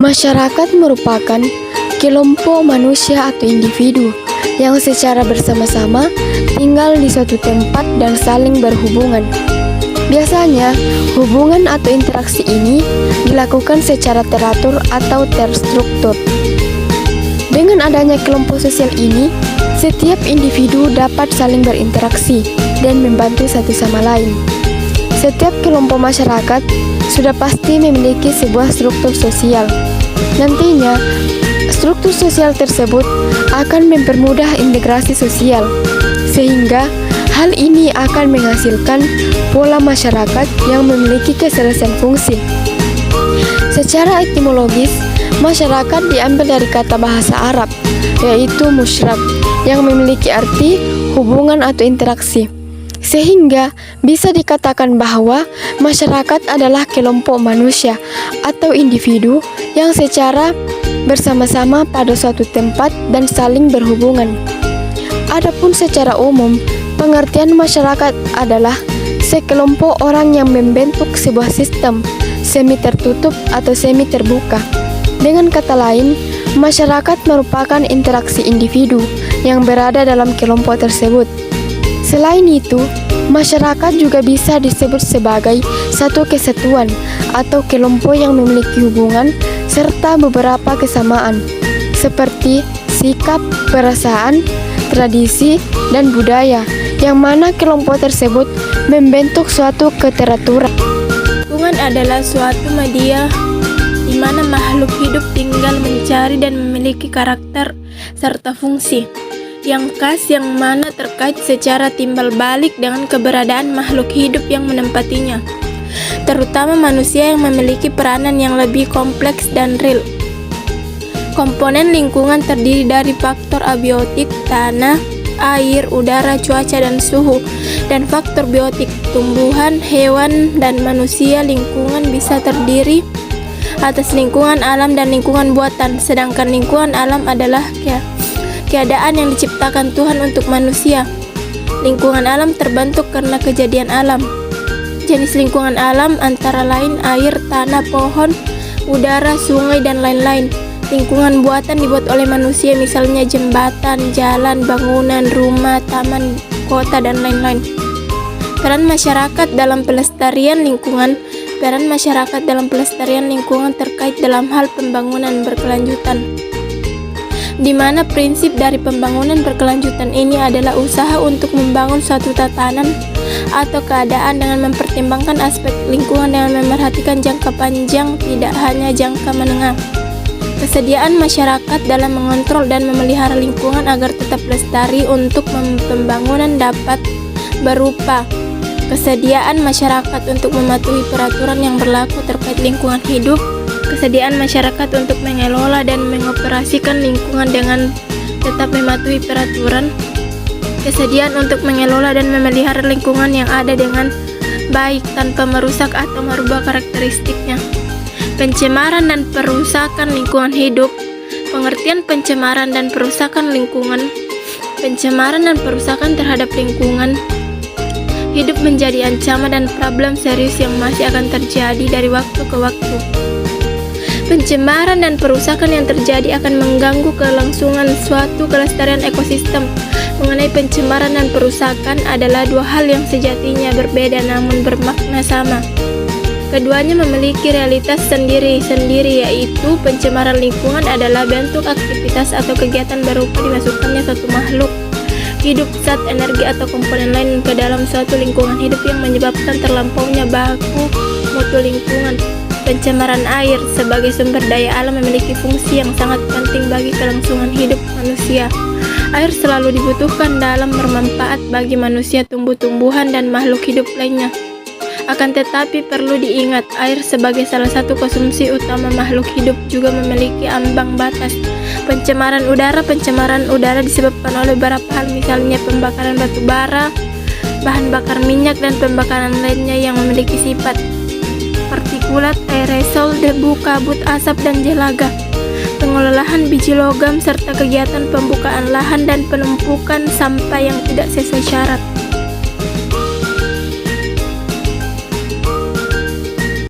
Masyarakat merupakan kelompok manusia atau individu yang secara bersama-sama tinggal di suatu tempat dan saling berhubungan. Biasanya, hubungan atau interaksi ini dilakukan secara teratur atau terstruktur. Dengan adanya kelompok sosial ini, setiap individu dapat saling berinteraksi dan membantu satu sama lain. Setiap kelompok masyarakat sudah pasti memiliki sebuah struktur sosial. Nantinya, struktur sosial tersebut akan mempermudah integrasi sosial, sehingga hal ini akan menghasilkan pola masyarakat yang memiliki keselesaian fungsi. Secara etimologis, masyarakat diambil dari kata bahasa Arab, yaitu musyrak, yang memiliki arti hubungan atau interaksi. Sehingga bisa dikatakan bahwa masyarakat adalah kelompok manusia atau individu yang secara bersama-sama pada suatu tempat dan saling berhubungan. Adapun secara umum, pengertian masyarakat adalah sekelompok orang yang membentuk sebuah sistem semi tertutup atau semi terbuka. Dengan kata lain, masyarakat merupakan interaksi individu yang berada dalam kelompok tersebut. Selain itu, masyarakat juga bisa disebut sebagai satu kesatuan atau kelompok yang memiliki hubungan serta beberapa kesamaan, seperti sikap, perasaan, tradisi, dan budaya, yang mana kelompok tersebut membentuk suatu keteraturan. Lingkungan adalah suatu media di mana makhluk hidup tinggal mencari dan memiliki karakter serta fungsi yang khas yang mana terkait secara timbal balik dengan keberadaan makhluk hidup yang menempatinya, terutama manusia yang memiliki peranan yang lebih kompleks dan real. Komponen lingkungan terdiri dari faktor abiotik, tanah, air, udara, cuaca, dan suhu, dan faktor biotik, tumbuhan, hewan, dan manusia. Lingkungan bisa terdiri atas lingkungan alam dan lingkungan buatan, sedangkan lingkungan alam adalah keadaan yang diciptakan Tuhan untuk manusia. Lingkungan alam terbentuk karena kejadian alam. Jenis lingkungan alam antara lain air, tanah, pohon, udara, sungai, dan lain-lain. Lingkungan buatan dibuat oleh manusia, misalnya jembatan, jalan, bangunan, rumah, taman, kota, dan lain-lain. Peran masyarakat dalam pelestarian lingkungan. Peran masyarakat dalam pelestarian lingkungan terkait dalam hal pembangunan berkelanjutan, di mana prinsip dari pembangunan berkelanjutan ini adalah usaha untuk membangun suatu tatanan atau keadaan dengan mempertimbangkan aspek lingkungan dengan memerhatikan jangka panjang, tidak hanya jangka menengah. Kesediaan masyarakat dalam mengontrol dan memelihara lingkungan agar tetap lestari untuk pembangunan dapat berupa kesediaan masyarakat untuk mematuhi peraturan yang berlaku terkait lingkungan hidup, kesediaan masyarakat untuk mengelola dan mengoperasikan lingkungan dengan tetap mematuhi peraturan, kesediaan untuk mengelola dan memelihara lingkungan yang ada dengan baik tanpa merusak atau merubah karakteristiknya. Pencemaran dan perusakan lingkungan hidup. Pengertian pencemaran dan perusakan lingkungan. Pencemaran dan perusakan terhadap lingkungan hidup menjadi ancaman dan problem serius yang masih akan terjadi dari waktu ke waktu. Pencemaran dan perusakan yang terjadi akan mengganggu kelangsungan suatu kelestarian ekosistem. Mengenai pencemaran dan perusakan adalah dua hal yang sejatinya berbeda namun bermakna sama. Keduanya memiliki realitas sendiri-sendiri, yaitu pencemaran lingkungan adalah bentuk aktivitas atau kegiatan berupa dimasukkannya suatu makhluk hidup, zat, energi, atau komponen lain ke dalam suatu lingkungan hidup yang menyebabkan terlampaunya baku mutu lingkungan. Pencemaran air sebagai sumber daya alam memiliki fungsi yang sangat penting bagi kelangsungan hidup manusia. Air selalu dibutuhkan dalam bermanfaat bagi manusia, tumbuh-tumbuhan, dan makhluk hidup lainnya. Akan tetapi perlu diingat, air sebagai salah satu konsumsi utama makhluk hidup juga memiliki ambang batas. Pencemaran udara disebabkan oleh beberapa hal, misalnya pembakaran batu bara, bahan bakar minyak, dan pembakaran lainnya yang memiliki sifat partikulat, aerosol, debu, kabut, asap, dan jelaga. Pengelolaan biji logam serta kegiatan pembukaan lahan dan penumpukan sampah yang tidak sesuai syarat.